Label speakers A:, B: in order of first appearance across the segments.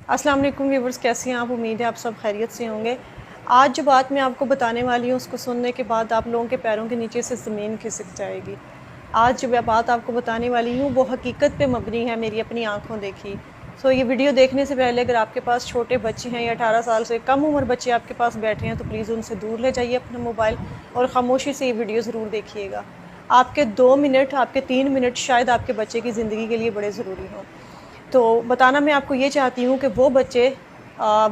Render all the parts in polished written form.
A: अस्सलाम वालेकुम व्यूवर्स, कैसे हैं आप? उम्मीद है आप सब खैरियत से होंगे। आज जो बात मैं आपको बताने वाली हूँ उसको सुनने के बाद आप लोगों के पैरों के नीचे से ज़मीन खिसक जाएगी। आज जो मैं बात आपको बताने वाली हूँ वो हकीकत पे मबनी है, मेरी अपनी आँखों देखी। ये वीडियो देखने से पहले अगर आपके पास छोटे बच्चे हैं या 18 साल से कम उम्र बच्चे आपके पास बैठे हैं तो प्लीज़ उनसे दूर ले जाइए अपना मोबाइल और ख़ामोशी से ये वीडियो ज़रूर देखिएगा। आपके 2 मिनट, आपके 3 मिनट शायद आपके बच्चे की ज़िंदगी के लिए बड़े ज़रूरी हों। तो बताना मैं आपको ये चाहती हूँ कि वो बच्चे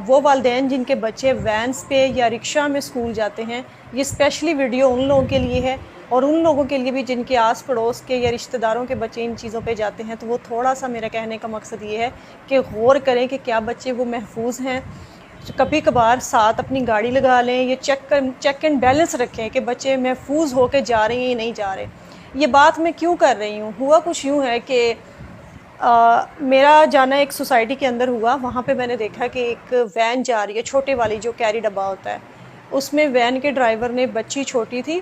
A: वो वालिदैन जिनके बच्चे वैन्स पे या रिक्शा में स्कूल जाते हैं, ये स्पेशली वीडियो उन लोगों के लिए है और उन लोगों के लिए भी जिनके आस पड़ोस के या रिश्तेदारों के बच्चे इन चीज़ों पे जाते हैं। तो वो थोड़ा-सा मेरा कहने का मकसद ये है कि गौर करें कि क्या बच्चे वो महफूज हैं। कभी कभार साथ अपनी गाड़ी लगा लें, ये चेक एंड बैलेंस रखें कि बच्चे महफूज होके जा रहे हैं या नहीं जा रहे। ये बात मैं क्यों कर रही हूँ? हुआ कुछ यूँ है कि मेरा जाना एक सोसाइटी के अंदर हुआ। वहाँ पे मैंने देखा कि एक वैन जा रही है, छोटे वाली जो कैरी डब्बा होता है, उसमें वैन के ड्राइवर ने, बच्ची छोटी थी,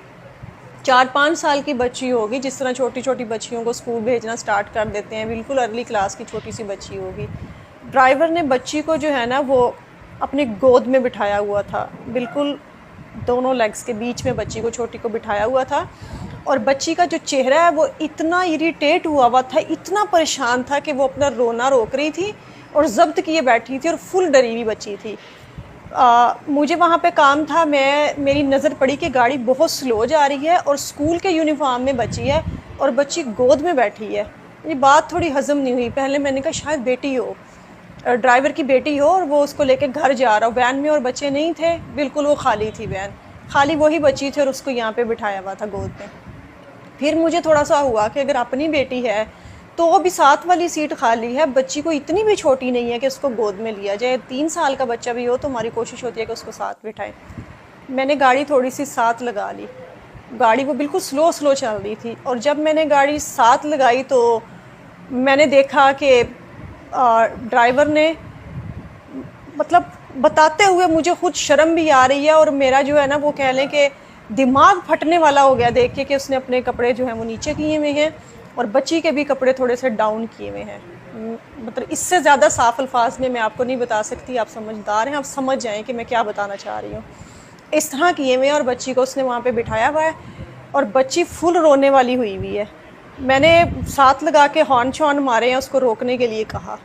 A: 4-5 साल की बच्ची होगी, जिस तरह छोटी-छोटी बच्चियों को स्कूल भेजना स्टार्ट कर देते हैं, बिल्कुल अर्ली क्लास की छोटी सी बच्ची होगी। ड्राइवर ने बच्ची को जो है ना वो अपनी गोद में बिठाया हुआ था, बिल्कुल दोनों लेग्स के बीच में बच्ची को, छोटी को बिठाया हुआ था। और बच्ची का जो चेहरा है वो इतना इरिटेट हुआ था, इतना परेशान था कि वो अपना रोना रोक रही थी और ज़ब्त किए बैठी थी और फुल डरी हुई बच्ची थी। मुझे वहाँ पे काम था, मेरी नज़र पड़ी कि गाड़ी बहुत स्लो जा रही है और स्कूल के यूनिफॉर्म में बच्ची है और बच्ची गोद में बैठी है। ये बात थोड़ी हज़म नहीं हुई। पहले मैंने कहा शायद बेटी हो, ड्राइवर की बेटी हो और वो उसको लेके घर जा रहा हो। वैन में और बच्चे नहीं थे, बिल्कुल वो खाली थी वैन, खाली वही बच्ची थी और उसको यहाँ पे बिठाया हुआ था गोद में। फिर मुझे थोड़ा-सा हुआ कि अगर अपनी बेटी है तो वो भी साथ वाली सीट खाली है, बच्ची को इतनी भी छोटी नहीं है कि उसको गोद में लिया जाए। 3 साल का बच्चा भी हो तो हमारी कोशिश होती है कि उसको साथ बिठाएं। मैंने गाड़ी थोड़ी-सी साथ लगा ली, गाड़ी वो बिल्कुल स्लो चल रही थी और जब मैंने गाड़ी साथ लगाई तो मैंने देखा कि ड्राइवर ने, मतलब बताते हुए मुझे खुद शर्म भी आ रही है और मेरा जो है ना वो कह लें कि दिमाग फटने वाला हो गया देख के कि उसने अपने कपड़े जो हैं वो नीचे किए हुए हैं और बच्ची के भी कपड़े थोड़े से डाउन किए हुए हैं। मतलब इससे ज़्यादा साफ अल्फाज में मैं आपको नहीं बता सकती, आप समझदार हैं, आप समझ जाएं कि मैं क्या बताना चाह रही हूँ। इस तरह किए हुए हैं और बच्ची को उसने वहाँ पे बिठाया हुआ है और बच्ची फुल रोने वाली हुई है। मैंने साथ लगा के हॉर्न शॉर्न मारे हैं, उसको रोकने के लिए कहा।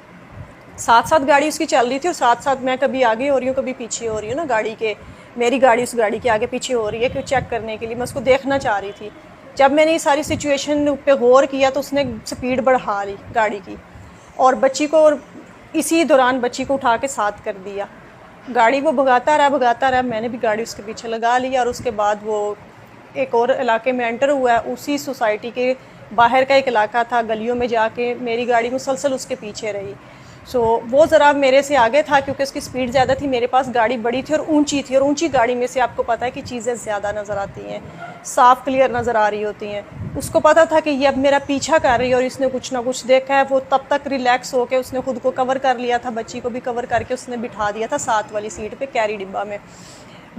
A: साथ साथ गाड़ी उसकी चल रही थी और साथ साथ मैं कभी आगे हो रही हूँ कभी पीछे हो रही हूँ ना गाड़ी के, मेरी गाड़ी उस गाड़ी के आगे पीछे हो रही है कि चेक करने के लिए मैं उसको देखना चाह रही थी। जब मैंने ये सारी सिचुएशन पे गौर किया तो उसने स्पीड बढ़ा ली गाड़ी की और बच्ची को, इसी दौरान बच्ची को उठा के साथ कर दिया। गाड़ी वो भगाता रहा, मैंने भी गाड़ी उसके पीछे लगा ली और उसके बाद वो एक और इलाके में एंटर हुआ है। उसी सोसाइटी के बाहर का एक इलाका था, गलियों में जाके मेरी गाड़ी मुसलसल उसके पीछे रही। वो ज़रा मेरे से आगे था क्योंकि उसकी स्पीड ज़्यादा थी, मेरे पास गाड़ी बड़ी थी और ऊंची थी और ऊंची गाड़ी में से आपको पता है कि चीज़ें ज़्यादा नज़र आती हैं, साफ़ क्लियर नज़र आ रही होती हैं। उसको पता था कि ये अब मेरा पीछा कर रही है और इसने कुछ ना कुछ देखा है। वो तब तक रिलैक्स होकर उसने खुद को कवर कर लिया था, बच्ची को भी कवर करके उसने बिठा दिया था साथ वाली सीट पर कैरी डिब्बा में।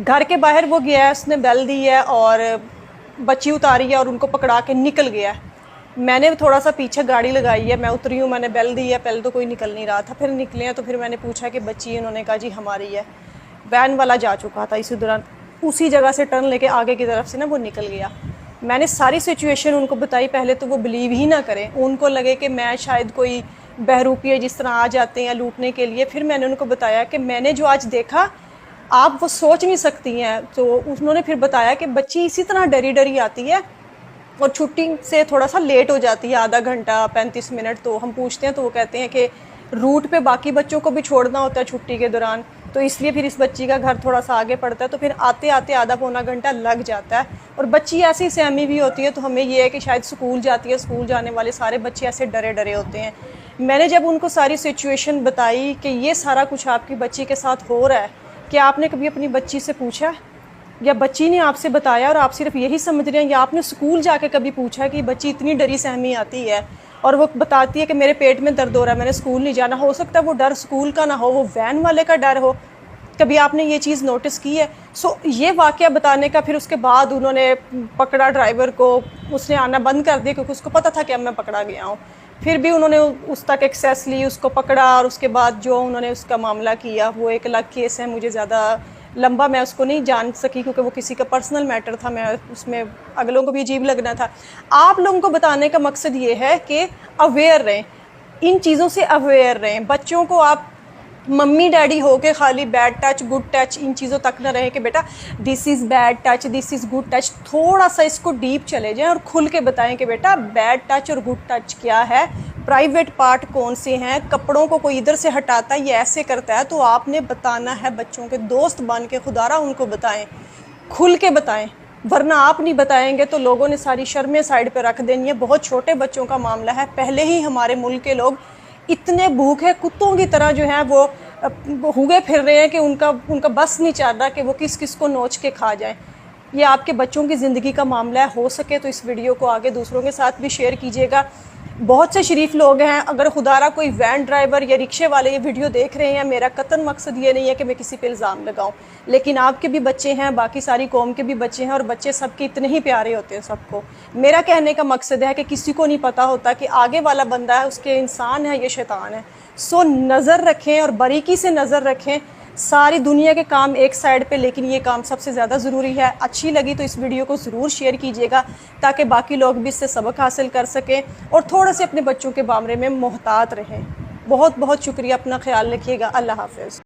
A: घर के बाहर वो गया है, उसने बेल दी है और बच्ची उतारी है और उनको पकड़ा के निकल गया। मैंने थोड़ा सा पीछे गाड़ी लगाई है, मैं उतरी हूँ, मैंने बेल दी है, पहले तो कोई निकल नहीं रहा था, फिर निकले हैं तो फिर मैंने पूछा कि बच्ची, उन्होंने कहा जी हमारी है। वैन वाला जा चुका था इसी दौरान, उसी जगह से टर्न लेके आगे की तरफ से ना वो निकल गया। मैंने सारी सिचुएशन उनको बताई, पहले तो वो बिलीव ही ना करें, उनको लगे कि मैं शायद कोई बहरूपी जिस तरह आ जाते हैं लूटने के लिए। फिर मैंने उनको बताया कि मैंने जो आज देखा आप वो सोच नहीं सकती हैं। तो उन्होंने फिर बताया कि बच्ची इसी तरह डरी डरी आती है और छुट्टी से थोड़ा सा लेट हो जाती है, आधा घंटा 35 मिनट। तो हम पूछते हैं तो वो कहते हैं कि रूट पे बाकी बच्चों को भी छोड़ना होता है छुट्टी के दौरान, तो इसलिए फिर इस बच्ची का घर थोड़ा सा आगे पड़ता है, तो फिर आते आते आधा पौना घंटा लग जाता है। और बच्ची ऐसी सहमी भी होती है, तो हमें ये है कि शायद स्कूल जाती है, स्कूल जाने वाले सारे बच्चे ऐसे डरे डरे होते हैं। मैंने जब उनको सारी सिचुएशन बताई कि ये सारा कुछ आपकी बच्ची के साथ हो रहा है, क्या आपने कभी अपनी बच्ची से पूछा या बच्ची ने आपसे बताया और आप सिर्फ यही समझ रहे हैं, या आपने स्कूल जाके कभी पूछा कि बच्ची इतनी डरी सहमी आती है और वो बताती है कि मेरे पेट में दर्द हो रहा है, मैंने स्कूल नहीं जाना। हो सकता है वो डर स्कूल का ना हो, वो वैन वाले का डर हो। कभी आपने ये चीज़ नोटिस की है? ये वाक़या बताने का फिर उसके बाद उन्होंने पकड़ा ड्राइवर को, उसने आना बंद कर दिया क्योंकि उसको पता था कि अब मैं पकड़ा गया हूँ। फिर भी उन्होंने उस तक एक्सेस ली, उसको पकड़ा और उसके बाद जो उन्होंने उसका मामला किया वो एक अलग केस है। मुझे ज़्यादा लंबा मैं उसको नहीं जान सकी क्योंकि वो किसी का पर्सनल मैटर था, मैं उसमें अगलों को भी अजीब लगना था। आप लोगों को बताने का मकसद ये है कि अवेयर रहें, इन चीज़ों से अवेयर रहें। बच्चों को आप मम्मी डैडी हो के खाली bad touch good touch in चीज़ों तक ना रहे कि बेटा this is bad touch this is good touch. थोड़ा सा इसको डीप चले जाएं और खुल के बताएं कि बेटा बैड टच और गुड टच क्या है, प्राइवेट पार्ट कौन से हैं, कपड़ों को कोई इधर से हटाता है ये ऐसे करता है, तो आपने बताना है। बच्चों के दोस्त बन के खुदारा उनको बताएं, खुल के बताएं, वरना आप नहीं बताएंगे तो लोगों ने सारी शर्में साइड पे रख देनी है। बहुत छोटे बच्चों का मामला है। पहले ही हमारे मुल्क के लोग इतने भूखे कुत्तों की तरह जो है वो हुए फिर रहे हैं कि उनका बस नहीं चल रहा कि वो किस किस को नोच के खा जाएं। ये आपके बच्चों की ज़िंदगी का मामला है। हो सके तो इस वीडियो को आगे दूसरों के साथ भी शेयर कीजिएगा। बहुत से शरीफ लोग हैं, अगर खुदारा कोई वैन ड्राइवर या रिक्शे वाले ये वीडियो देख रहे हैं, मेरा कतन मकसद ये नहीं है कि मैं किसी पे इल्ज़ाम लगाऊं, लेकिन आपके भी बच्चे हैं, बाकी सारी कौम के भी बच्चे हैं और बच्चे सबके इतने ही प्यारे होते हैं सबको। मेरा कहने का मकसद है कि किसी को नहीं पता होता कि आगे वाला बंदा है उसके इंसान है या शैतान है। सो नज़र रखें और बारीकी से नज़र रखें। सारी दुनिया के काम एक साइड पे, लेकिन ये काम सबसे ज़्यादा ज़रूरी है। अच्छी लगी तो इस वीडियो को ज़रूर शेयर कीजिएगा ताकि बाकी लोग भी इससे सबक हासिल कर सकें और थोड़ा से अपने बच्चों के बारे में मोहतात रहें। बहुत बहुत शुक्रिया, अपना ख्याल रखिएगा। अल्लाह हाफ़िज़।